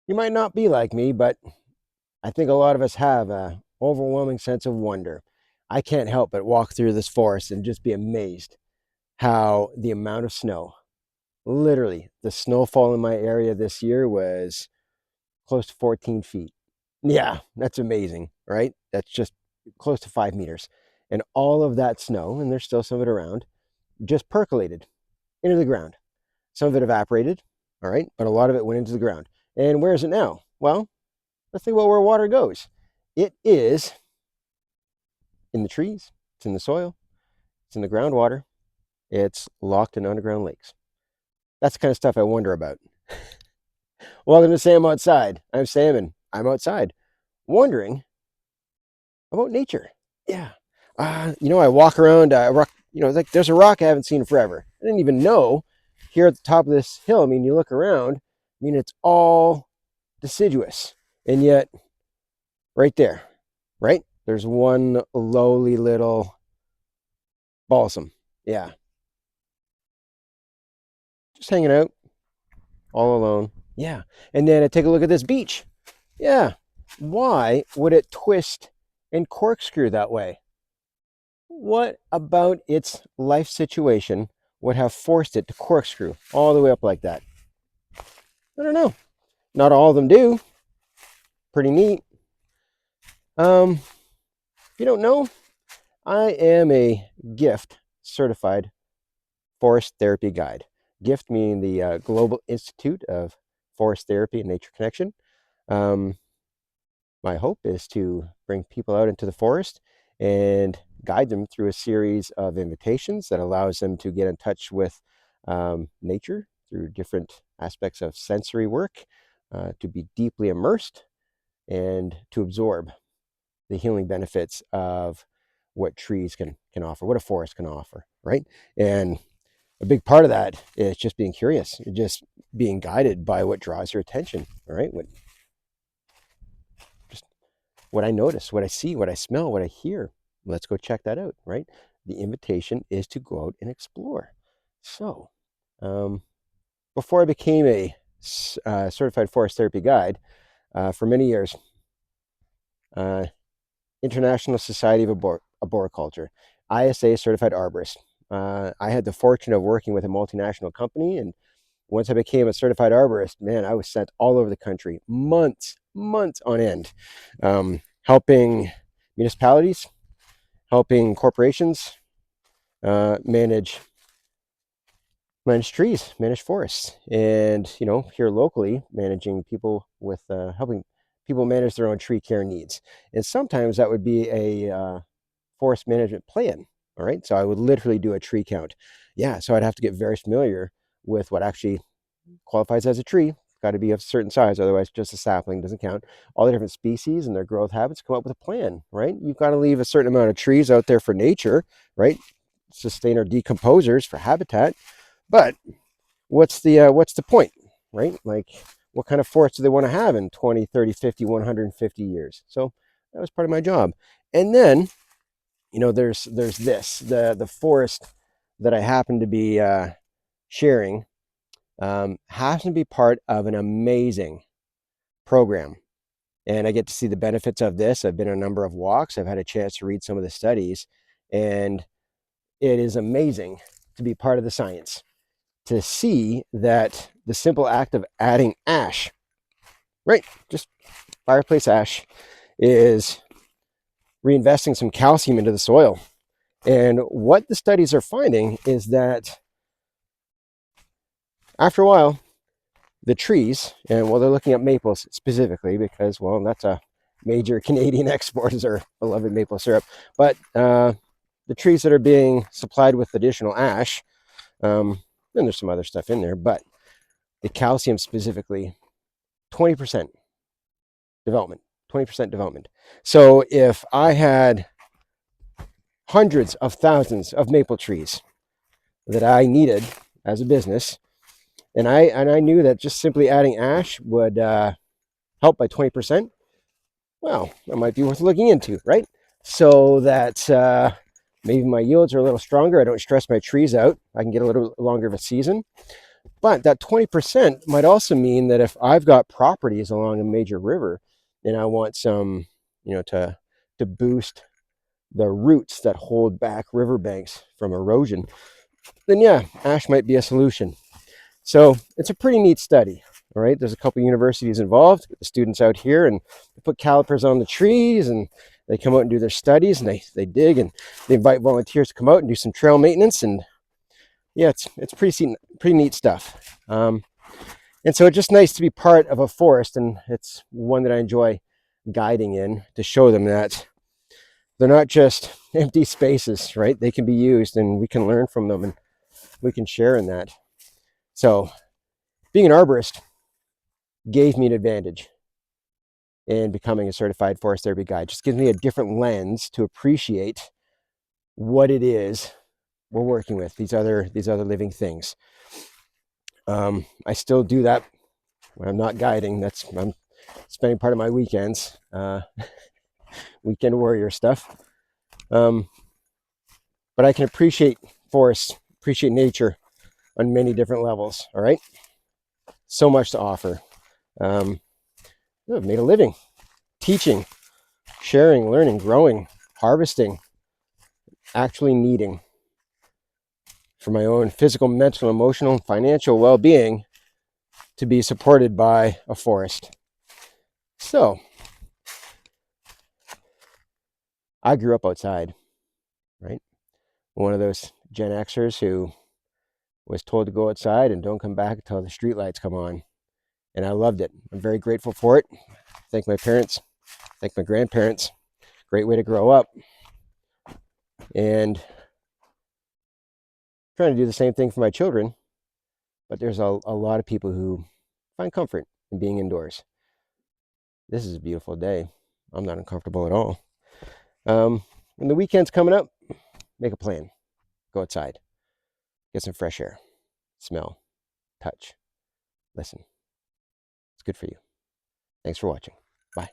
You might not be like me, but I think a lot of us have a overwhelming sense of wonder. I can't help but walk through this forest and just be amazed how the amount of snow, literally, the snowfall in my area this year was close to 14 feet. Yeah, that's amazing, right? That's just close to 5 meters. And all of that snow, and there's still some of it around, just percolated into the ground. Some of it evaporated, all right, but a lot of it went into the ground. And where is it now? Well, let's think about where water goes. It is in the trees, it's in the soil, it's in the groundwater, it's locked in underground lakes. That's the kind of stuff I wonder about. Welcome to Sam Outside. I'm Sam and I'm outside wondering about nature. Yeah. I walk around a rock, like there's a rock I haven't seen forever. I didn't even know here at the top of this hill. I mean, you look around, it's all deciduous. And yet, right there, right? There's one lowly little balsam. Yeah. Just hanging out all alone. Yeah. And then I take a look at this beach. Yeah. Why would it twist and corkscrew that way? What about its life situation would have forced it to corkscrew all the way up like that? I don't know. Not all of them do. Pretty neat. If you don't know, I am a GIFT certified forest therapy guide. GIFT meaning the Global Institute of Forest Therapy and Nature Connection. My hope is to bring people out into the forest and guide them through a series of invitations that allows them to get in touch with nature through different aspects of sensory work, to be deeply immersed and to absorb the healing benefits of what trees can offer, what a forest can offer, right? And a big part of that is just being curious, just being guided by what draws your attention, all right? What I notice, what I see, what I smell, what I hear. Let's go check that out, right? The invitation is to go out and explore. So, before I became a certified forest therapy guide, for many years, International Society of Arboriculture, ISA certified arborist. I had the fortune of working with a multinational company, and once I became a certified arborist, man, I was sent all over the country, months on end, helping municipalities, helping corporations manage trees, manage forests, and here locally, managing people with helping people manage their own tree care needs. And sometimes that would be a forest management plan. All right, so I would literally do a tree count. Yeah, so I'd have to get very familiar with what actually qualifies as a tree. Got to be of a certain size, otherwise just a sapling doesn't count. All the different species and their growth habits, come up with a plan, right? You've got to leave a certain amount of trees out there for nature, right? Sustain our decomposers for habitat. But what's the point, right? Like, what kind of forest do they want to have in 20, 30, 50, 150 years? So that was part of my job. And then, there's this, the forest that I happen to be sharing happens to be part of an amazing program. And I get to see the benefits of this. I've been on a number of walks. I've had a chance to read some of the studies. And it is amazing to be part of the science, to see that the simple act of adding ash, right, just fireplace ash, is reinvesting some calcium into the soil. And what the studies are finding is that after a while, the trees, and they're looking at maples specifically because, that's a major Canadian export is our beloved maple syrup. But the trees that are being supplied with additional ash, and there's some other stuff in there, but the calcium specifically, 20% development, 20% development. So if I had hundreds of thousands of maple trees that I needed as a business, and I knew that just simply adding ash would help by 20%, well, that might be worth looking into, right? So that maybe my yields are a little stronger. I don't stress my trees out. I can get a little longer of a season. But that 20% might also mean that if I've got properties along a major river and I want some, to boost the roots that hold back riverbanks from erosion, then yeah, ash might be a solution. So it's a pretty neat study. All right, there's a couple universities involved. Get the students out here and they put calipers on the trees and they come out and do their studies and they dig and they invite volunteers to come out and do some trail maintenance. And yeah, it's pretty neat stuff. And so it's just nice to be part of a forest, and it's one that I enjoy guiding in to show them that they're not just empty spaces, right? They can be used and we can learn from them and we can share in that. So being an arborist gave me an advantage in becoming a certified forest therapy guide. Just gives me a different lens to appreciate what it is we're working with, these other living things. I still do that when I'm not guiding. I'm spending part of my weekends, weekend warrior stuff. But I can appreciate forests, appreciate nature on many different levels. All right, so much to offer. I've made a living teaching, sharing, learning, growing, harvesting, actually needing for my own physical, mental, emotional, financial well-being to be supported by a forest. So I grew up outside, right? One of those Gen Xers who was told to go outside and don't come back until the streetlights come on. And I loved it. I'm very grateful for it. Thank my parents, thank my grandparents. Great way to grow up. And trying to do the same thing for my children. But there's a lot of people who find comfort in being indoors. This is a beautiful day. I'm not uncomfortable at all. When the weekend's coming up, make a plan. Go outside. Get some fresh air. Smell. Touch. Listen. It's good for you. Thanks for watching. Bye.